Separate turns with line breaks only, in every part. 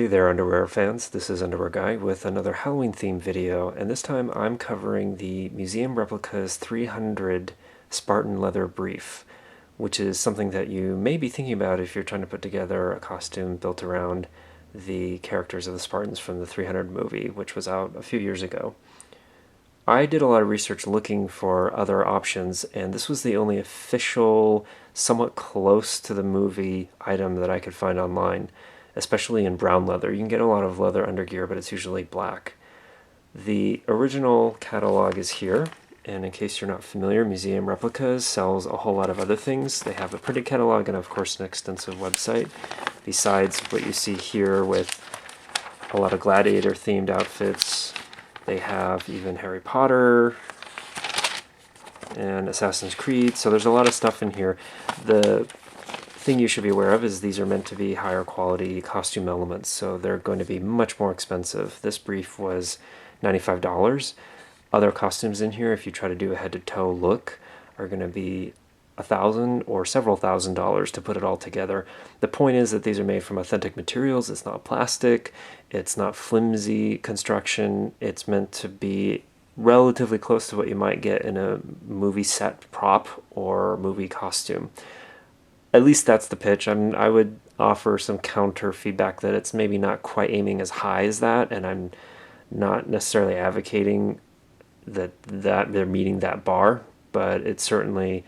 there, underwear fans. This is Underwear Guy with another Halloween themed video, and this time I'm covering the Museum Replicas 300 Spartan leather brief, which is something that you may be thinking about if you're trying to put together a costume built around the characters of the Spartans from the 300 movie, which was out a few years ago. I did a lot of research looking for other options, and this was the only official, somewhat close to the movie item that I could find online, especially in brown leather. You can get a lot of leather undergear, but it's usually black. The original catalog is here, and in case you're not familiar, Museum Replicas sells a whole lot of other things. They have a printed catalog and, of course, an extensive website, besides what you see here with a lot of gladiator-themed outfits. They have even Harry Potter and Assassin's Creed, so there's a lot of stuff in here. The thing you should be aware of is these are meant to be higher quality costume elements, so they're going to be much more expensive. This brief was $95. Other costumes in here, if you try to do a head-to-toe look, are going to be $1,000 or several $1,000s to put it all together. The point is that these are made from authentic materials. It's not plastic, it's not flimsy construction. It's meant to be relatively close to what you might get in a movie set prop or movie costume. At least that's the pitch. I would offer some counter feedback that it's maybe not quite aiming as high as that, and I'm not necessarily advocating that they're meeting that bar, but it's certainly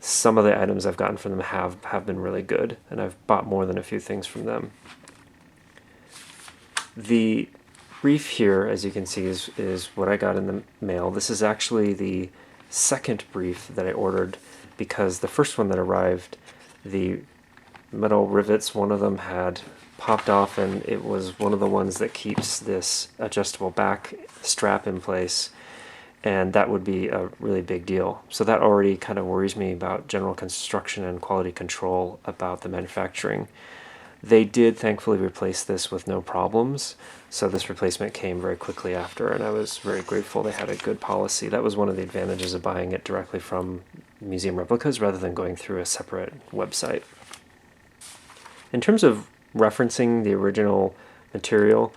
some of the items I've gotten from them have been really good, and I've bought more than a few things from them. The brief here, as you can see, is what I got in the mail. This is actually the second brief that I ordered, because the first one that arrived, the metal rivets, one of them had popped off, and it was one of the ones that keeps this adjustable back strap in place, and that would be a really big deal. So that already kind of worries me about general construction and quality control about the manufacturing. They did thankfully replace this with no problems, so this replacement came very quickly after, and I was very grateful. They had a good policy. That was one of the advantages of buying it directly from Museum Replicas rather than going through a separate website. In terms of referencing the original material,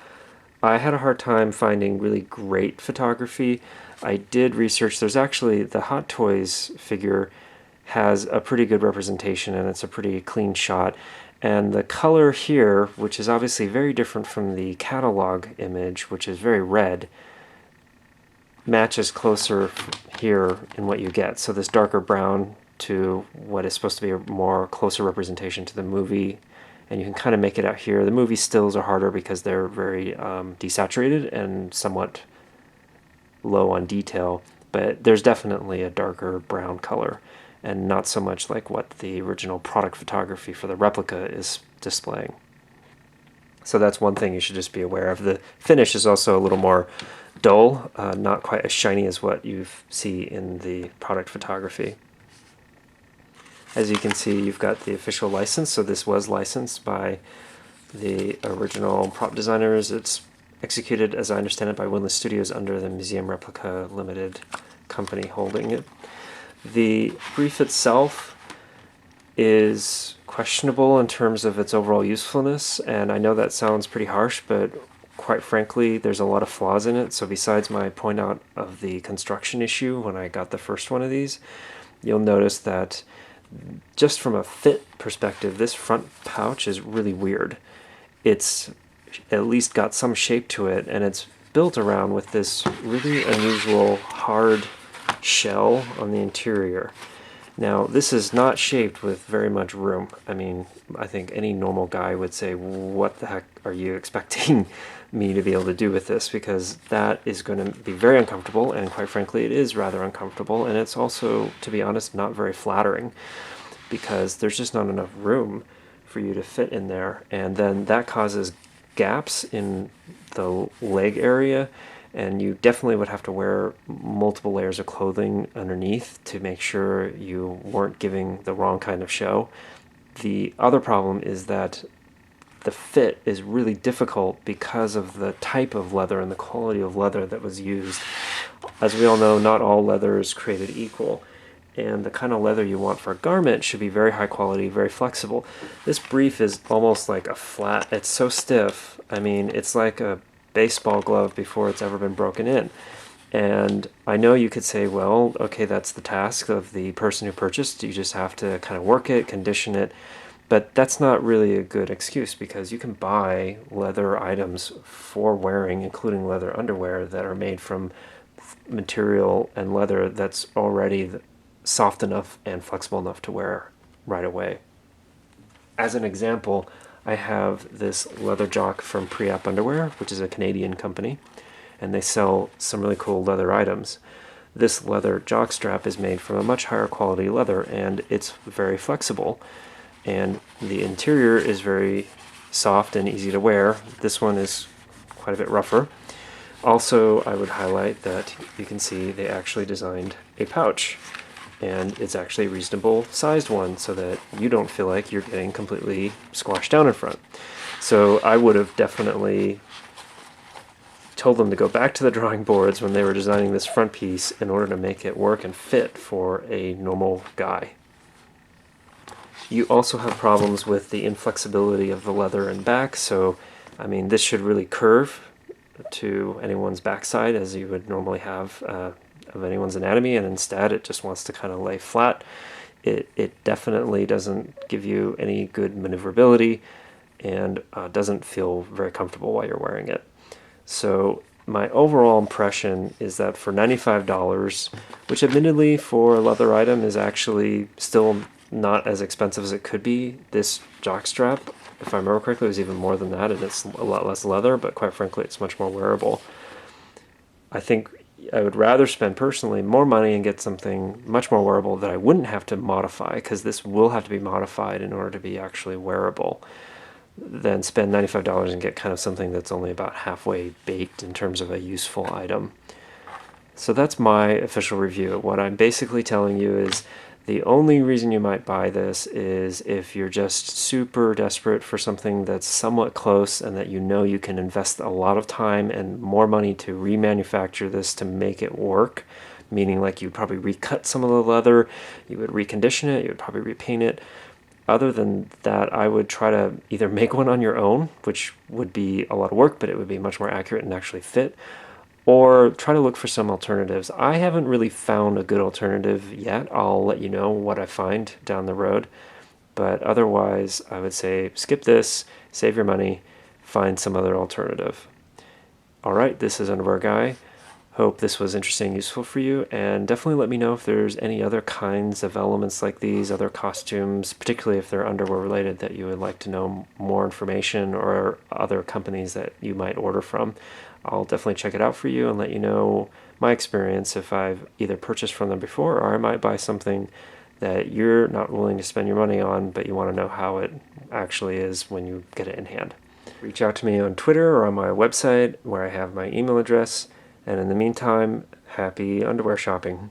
I had a hard time finding really great photography. I did research. There's actually, the Hot Toys figure has a pretty good representation, and it's a pretty clean shot. And the color here, which is obviously very different from the catalog image, which is very red, matches closer here in what you get. So this darker brown to what is supposed to be a more closer representation to the movie, and you can kind of make it out here. The movie stills are harder because they're very desaturated and somewhat low on detail, but there's definitely a darker brown color, and not so much like what the original product photography for the replica is displaying. So that's one thing you should just be aware of. The finish is also a little more dull, not quite as shiny as what you see in the product photography. As you can see, you've got the official license, so this was licensed by the original prop designers. It's executed, as I understand it, by Windlass Studios under the Museum Replica Limited company holding it. The brief itself is questionable in terms of its overall usefulness, and I know that sounds pretty harsh, but quite frankly, there's a lot of flaws in it. So besides my point out of the construction issue when I got the first one of these, you'll notice that just from a fit perspective, this front pouch is really weird. It's at least got some shape to it, and it's built around with this really unusual hard shell on the interior. Now, this is not shaped with very much room. I mean, I think any normal guy would say, what the heck are you expecting me to be able to do with this? Because that is going to be very uncomfortable, and quite frankly, it is rather uncomfortable, and it's also, to be honest, not very flattering, because there's just not enough room for you to fit in there, and then that causes gaps in the leg area, and you definitely would have to wear multiple layers of clothing underneath to make sure you weren't giving the wrong kind of show. The other problem is that the fit is really difficult because of the type of leather and the quality of leather that was used. As we all know, not all leather is created equal, and the kind of leather you want for a garment should be very high quality, very flexible. This brief is almost like a flat, it's so stiff. I mean, it's like a baseball glove before it's ever been broken in. And I know you could say, well, okay, that's the task of the person who purchased. You just have to kind of work it, condition it. But that's not really a good excuse, because you can buy leather items for wearing, including leather underwear, that are made from material and leather that's already soft enough and flexible enough to wear right away. As an example, I have this leather jock from Pre-App Underwear, which is a Canadian company, and they sell some really cool leather items. This leather jock strap is made from a much higher quality leather, and it's very flexible, and the interior is very soft and easy to wear. This one is quite a bit rougher. Also, I would highlight that you can see they actually designed a pouch, and it's actually a reasonable sized one, so that you don't feel like you're getting completely squashed down in front. So I would have definitely told them to go back to the drawing boards when they were designing this front piece in order to make it work and fit for a normal guy. You also have problems with the inflexibility of the leather and back, so I mean, this should really curve to anyone's backside as you would normally have of anyone's anatomy, and instead it just wants to kind of lay flat. It definitely doesn't give you any good maneuverability, and doesn't feel very comfortable while you're wearing it. So my overall impression is that for $95, which admittedly for a leather item is actually still not as expensive as it could be, this jockstrap, if I remember correctly, was even more than that, and it's a lot less leather, but quite frankly it's much more wearable. I think I would rather spend personally more money and get something much more wearable that I wouldn't have to modify, because this will have to be modified in order to be actually wearable, than spend $95 and get kind of something that's only about halfway baked in terms of a useful item. So that's my official review. What I'm basically telling you is the only reason you might buy this is if you're just super desperate for something that's somewhat close and that you know you can invest a lot of time and more money to remanufacture this to make it work, meaning like you'd probably recut some of the leather, you would recondition it, you would probably repaint it. Other than that, I would try to either make one on your own, which would be a lot of work, but it would be much more accurate and actually fit, or try to look for some alternatives. I haven't really found a good alternative yet. I'll let you know what I find down the road. But otherwise, I would say skip this, save your money, find some other alternative. All right, this is Underwear Guy. Hope this was interesting, useful for you, and definitely let me know if there's any other kinds of elements like these, other costumes, particularly if they're underwear related, that you would like to know more information, or other companies that you might order from. I'll definitely check it out for you and let you know my experience if I've either purchased from them before, or I might buy something that you're not willing to spend your money on, but you want to know how it actually is when you get it in hand. Reach out to me on Twitter or on my website where I have my email address. And in the meantime, happy underwear shopping.